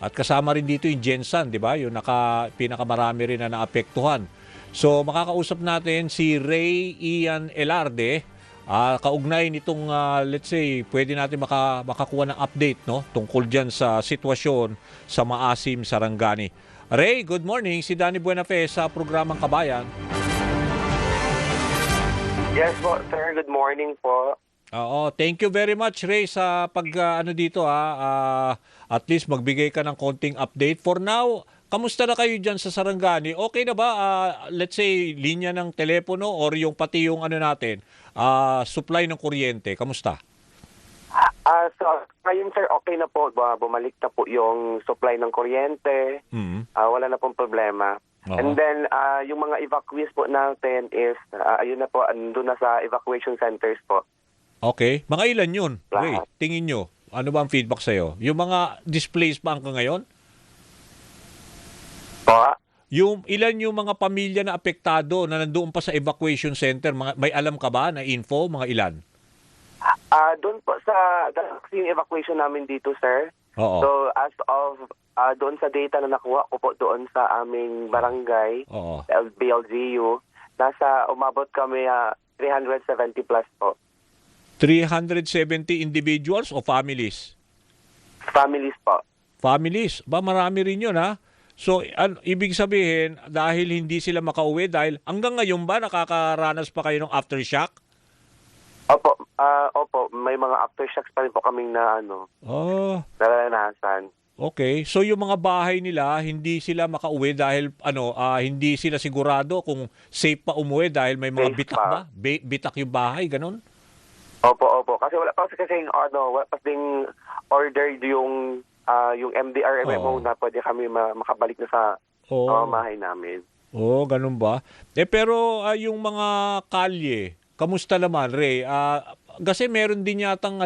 At kasama rin dito yung Gensan, di ba? Yung pinakamarami rin na naapektuhan. So makakausap natin si Ray Ian Elarde, kaugnay nitong let's say pwede natin makakuha ng update no tungkol diyan sa sitwasyon sa Maasim, Sarangani. Ray, good morning. Si Danny Buenafe sa programang Kabayan. Yes po, sir. Good morning po. Oo, thank you very much Ray sa ano dito at least magbigay ka ng konting update. For now, kamusta na kayo diyan sa Sarangani? Okay na ba let's say linya ng telepono or yung pati yung ano natin, supply ng kuryente? Kamusta? So, ngayon sir, okay na po. Bumalik na po yung supply ng kuryente. Wala na pong problema. Oo. And then, yung mga evacuees po natin is, ayun na po, andun na sa evacuation centers po. Okay. Mga ilan yun? Ray, Lahat. tingin nyo. Ano ba ang feedback sa'yo? Yung mga displaced ba hanggang ngayon? Po. Yung ilan yung mga pamilya na apektado na nandoon pa sa evacuation center? May alam ka ba na info? Mga ilan? Doon po sa, kasi yung evacuation namin dito, sir. Oo. So, as of, doon sa data na nakuha ko po doon sa aming barangay, Oo. BLGU, umabot kami 370 plus po. 370 individuals o families? Families po. Families. Ba, marami rin yun ha? So, ibig sabihin, dahil hindi sila makauwi, dahil hanggang ngayon ba nakakaranas pa kayo ng aftershock? Opo, may mga aftershocks pa rin po kaming Oh, naranasan. okay. So, yung mga bahay nila, hindi sila makauwi dahil hindi sila sigurado kung safe pa umuwi dahil may mga Safe bitak pa. ba? Bitak yung bahay, ganun? Opo. Kasi wala pa wala pa ding ordered yung MDRMMO Oo. na pwede kami makabalik na sa Oo. pamamahay namin. Oh, ganun ba? Pero yung mga kalye, kamusta naman, Ray? Kasi meron din yatang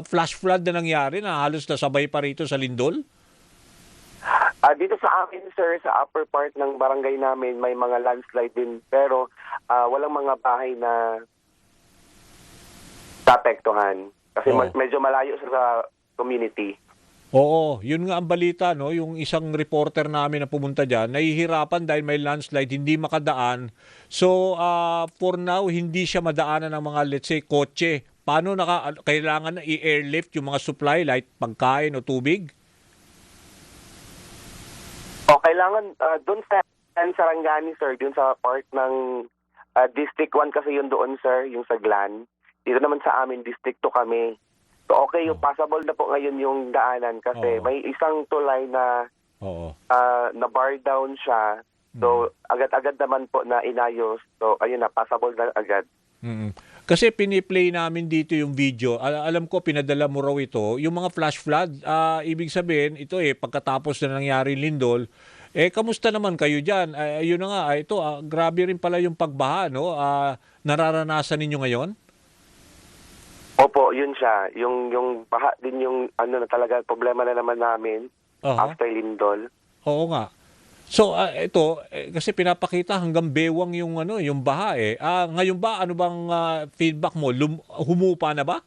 flash flood na nangyari na halos nasabay pa rito sa Lindol. Dito sa amin, sir, sa upper part ng barangay namin, may mga landslide din. Pero walang mga bahay na taapektuhan. Kasi Oo. medyo malayo sa community. Oo, yun nga ang balita, no? Yung isang reporter namin na pumunta dyan, nahihirapan dahil may landslide, hindi makadaan. So, for now, hindi siya madaanan ng mga, let's say, kotse. Paano kailangan na i-airlift yung mga supply, like pagkain o tubig? Kailangan doon sa Sarangani, sir, doon sa part ng District 1 kasi yun doon, sir, yung sa Glan. Dito naman sa amin, District 2 kami. So okay, yung passable na po ngayon yung daanan kasi Oo. may isang tulay na Oo. na bar down siya. So agad-agad naman po na inayos. So ayun na, passable na agad. Mm. Kasi piniplay namin dito yung video. Alam ko pinadala mo raw ito. Yung mga flash flood, ibig sabihin, ito pagkatapos na nangyari Lindol, kamusta naman kayo dyan? Yun na nga, ito, grabe rin pala yung pagbaha, no? Nararanasan ninyo ngayon? Opo, yun siya. Yung baha din yung na talaga problema na naman namin Aha. after Lindol. Oo nga. So, ito, kasi pinapakita hanggang bewang yung, yung baha ngayon ba, ano bang feedback mo? Humupa na ba?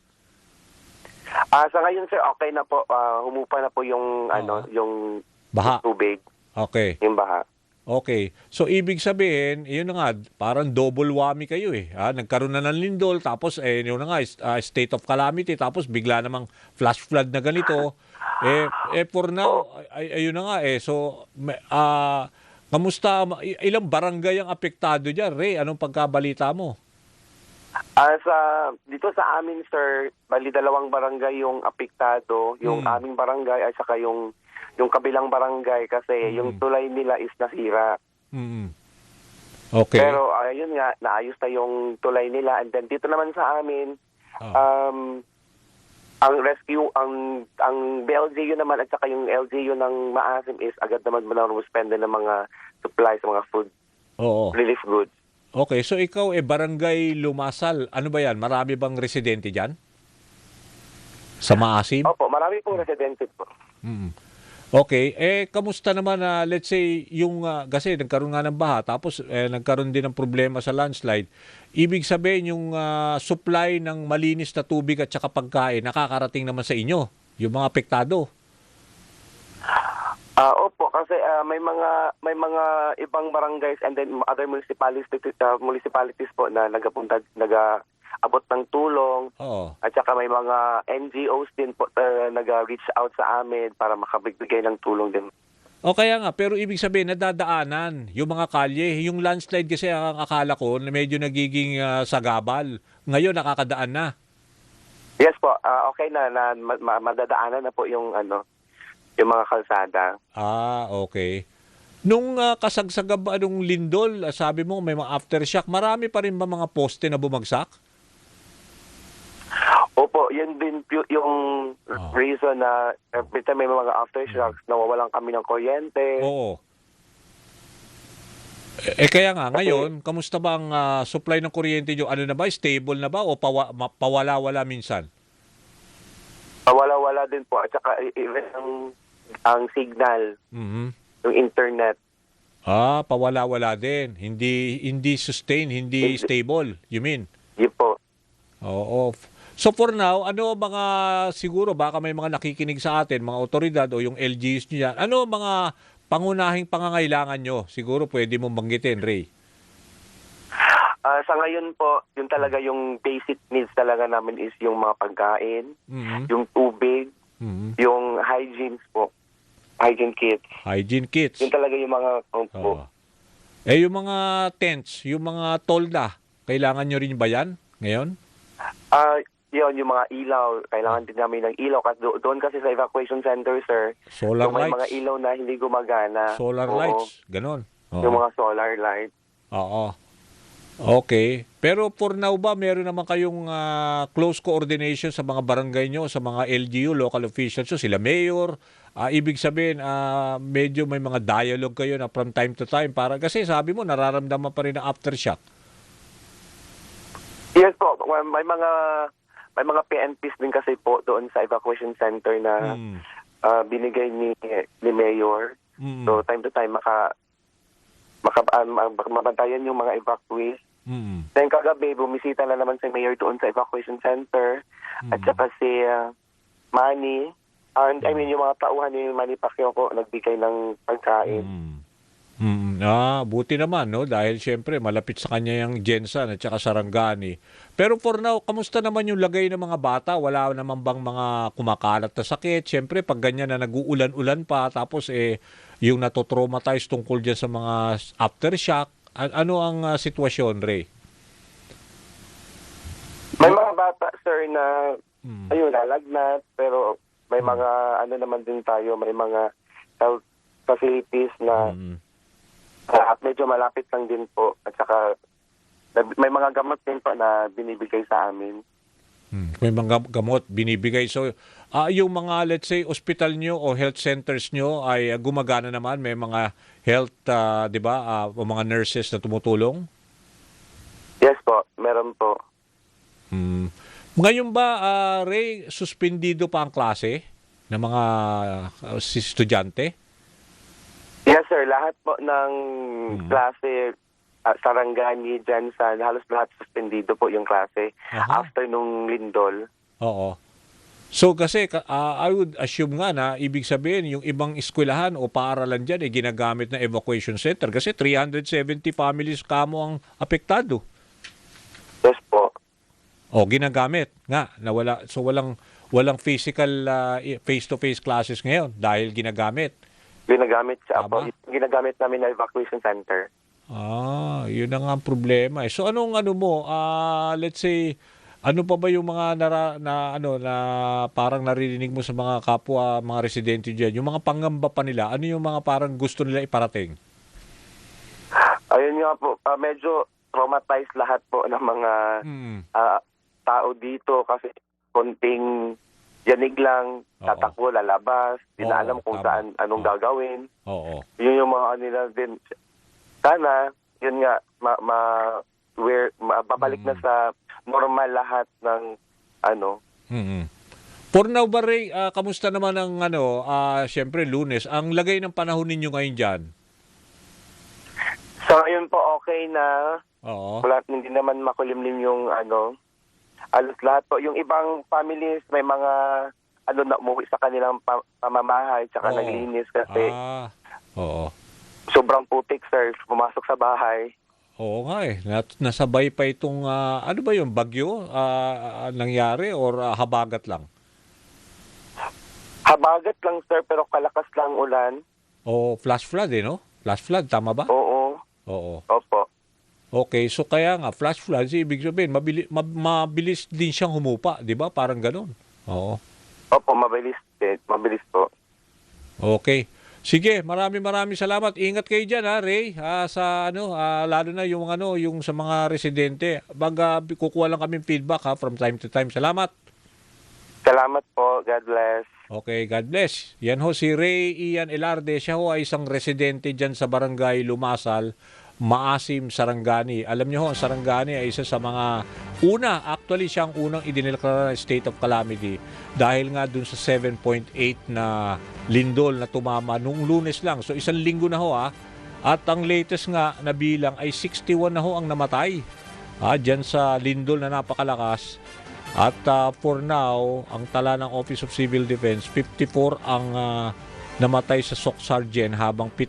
Sa ngayon, sir, okay na po. Humupa na po yung yung Baha. tubig, Okay. yung baha. Okay. So, ibig sabihin, yun na nga, parang double whammy kayo nagkaroon na ng lindol, tapos, yun na nga, state of calamity, tapos bigla namang flash flood na ganito. For now, ayun na nga So, kamusta, ilang barangay ang apektado dyan, Ray? Anong pagkabalita mo? Dito sa amin, sir, bali 2 barangay yung apektado, yung aming barangay at saka yung kabilang barangay kasi yung tulay nila is nasira. Mm-hmm. Okay. Pero ayun nga, naayos na yung tulay nila. And then dito naman sa amin, ang rescue, ang BLGU naman at saka yung LGU ng Maasim is agad naman manuruspende ng mga supplies, mga food, Oo. relief goods. Okay, so ikaw barangay Lumasal. Ano ba yan? Marami bang residente dyan? Sa Maasim? Opo, marami pong residente po. Okay, kamusta naman let's say yung kasi nagkaroon nga ng baha tapos nagkaroon din ng problema sa landslide. Ibig sabihin yung supply ng malinis na tubig at saka pagkain nakakarating naman sa inyo, yung mga apektado. kasi may mga ibang barangays and then other municipalities po na nag-abot ng tulong. Oo. At saka may mga NGOs din po nag-reach out sa amin para makabigbigay ng tulong din. O kaya nga, pero ibig sabihin, nadadaanan yung mga kalye. Yung landslide kasi ang akala ko na medyo nagiging sagabal. Ngayon, nakakadaan na. Yes po, okay na, madadaanan na po yung yung mga kalsada. Okay. Nung kasagsaga ba nung lindol, sabi mo may mga aftershock, marami pa rin ba mga poste na bumagsak? Opo, yun din yung reason na every time may mga aftershocks, nawawalan kami ng kuryente. Oo. Kaya nga, ngayon, kamusta ba ang supply ng kuryente nyo? Ano na ba? Stable na ba o pawala-wala minsan? Wala-wala din po. At saka even ang signal, Mhm. yung internet. Pawala-wala din. Hindi sustain, hindi stable, you mean? Yun po. Oo. So for now, ano mga siguro baka may mga nakikinig sa atin, mga otoridad o yung LGUs niyo yan, ano mga pangunahing pangangailangan nyo? Siguro pwede mong banggitin, Ray. Sa ngayon po, yun talaga yung basic needs talaga namin is yung mga pagkain, Mhm. yung tubig, Mhm. yung hygiene po. Hygiene kits. Hygiene kits. Yun talaga yung mga po. Oo. Yung mga tents, yung mga tolda, kailangan nyo rin ba yan ngayon? Yun, yung mga ilaw, kailangan din namin ng ilaw. Kasi doon kasi sa evacuation center, sir, Solar may lights. mga ilaw na hindi gumagana. Solar Oo. lights, ganon. Oo. Yung mga solar lights. Oo. Okay. Pero for now ba, meron naman kayong close coordination sa mga barangay nyo, sa mga LGU, local officials nyo, sila mayor? Ibig sabihin, medyo may mga dialogue kayo na from time to time. Para, kasi sabi mo, nararamdaman pa rin ang aftershock. Yes po, may mga PNPs din kasi po doon sa evacuation center na binigay ni Mayor. So time to time mabantayan yung mga evacuees. Then kagabi, bumisita na naman si Mayor doon sa evacuation center. At saka si Manny, yung mga tauhan ni Manny Pacquiao ko, nagbigay ng pagkain. Buti naman, no? Dahil syempre, malapit sa kanya yung Jensan at saka Sarangani. Pero for now, kamusta naman yung lagay ng mga bata? Wala naman bang mga kumakalat na sakit? Syempre, pag ganyan na nag-uulan-ulan pa, tapos yung natotraumatize tungkol dyan sa mga aftershock, ano ang sitwasyon, Ray? May mga bata, sir, na lalagnat, pero may mga naman din tayo, may mga health facilities na at medyo malapit lang din po. At saka may mga gamot din po na binibigay sa amin. May mga gamot binibigay. So, yung mga, let's say, hospital nyo o health centers nyo ay gumagana naman? May mga health, di ba, o mga nurses na tumutulong? Yes po, meron po. Ngayon ba, Ray, suspendido pa ang klase ng mga estudyante? Yes, sir. Lahat po ng klase, Sarangani, Jensan, halos lahat suspendido po yung klase after nung lindol. Oo. So kasi I would assume nga na ibig sabihin yung ibang eskwelahan o paaralan dyan ginagamit na evacuation center kasi 370 families kamo ang apektado. Yes po. Ginagamit nga na walang physical face-to-face classes ngayon dahil ginagamit. Ginagamit ginagamit namin na evacuation center. Yun na nga ang problema. So anong let's say ano pa ba yung mga na parang naririnig mo sa mga kapwa, mga residente diyan, yung mga pangamba pa nila, ano yung mga parang gusto nila iparating? Ayun nga po, medyo traumatized lahat po ng mga tao dito kasi konting yanig lang, tatakbo, lalabas, di na alam kung saan, anong gagawin. Yun yung mga nila din. Sana, yun nga, babalik na sa normal lahat ng For now ba, Ray, kamusta naman ang syempre Lunes, ang lagay ng panahon ninyo ngayon dyan? So, yun po okay na. Wala, hindi naman makulimlim yung alos lahat po. Yung ibang families, may mga na umuwi sa kanilang pamamahay tsaka naglinis kasi Oo. Sobrang putik, sir. Pumasok sa bahay. Oo nga eh. Nasabay pa itong, ano ba yung bagyo nangyari or habagat lang? Habagat lang, sir, pero kalakas lang ulan. O flash flood eh, no? Flash flood, tama ba? Oo. Oo. Opo. Okay, so kaya nga, flash flood, ibig sabihin, mabilis din siyang humupa, di ba? Parang ganun. Oo. Opo, mabilis din. Mabilis po. Okay. Sige, maraming salamat. Ingat kayo diyan ha, Ray. Sa lalo na yung yung sa mga residente. Kukuha lang kami feedback ha from time to time. Salamat. Salamat po. God bless. Okay, God bless. Yan ho si Ray Ian Elarde. Siya ho ay isang residente diyan sa Barangay Lumasal, Maasim, Sarangani. Alam niyo ho, ang Sarangani ay isa sa mga actually siya ang unang idineklara na state of calamity dahil nga dun sa 7.8 na lindol na tumama nung Lunes lang. So isang linggo na ho At ang latest nga na bilang ay 61 na ho ang namatay. Diyan sa lindol na napakalakas. At for now, ang tala ng Office of Civil Defense, 54 ang namatay sa SOC Sergeant habang 7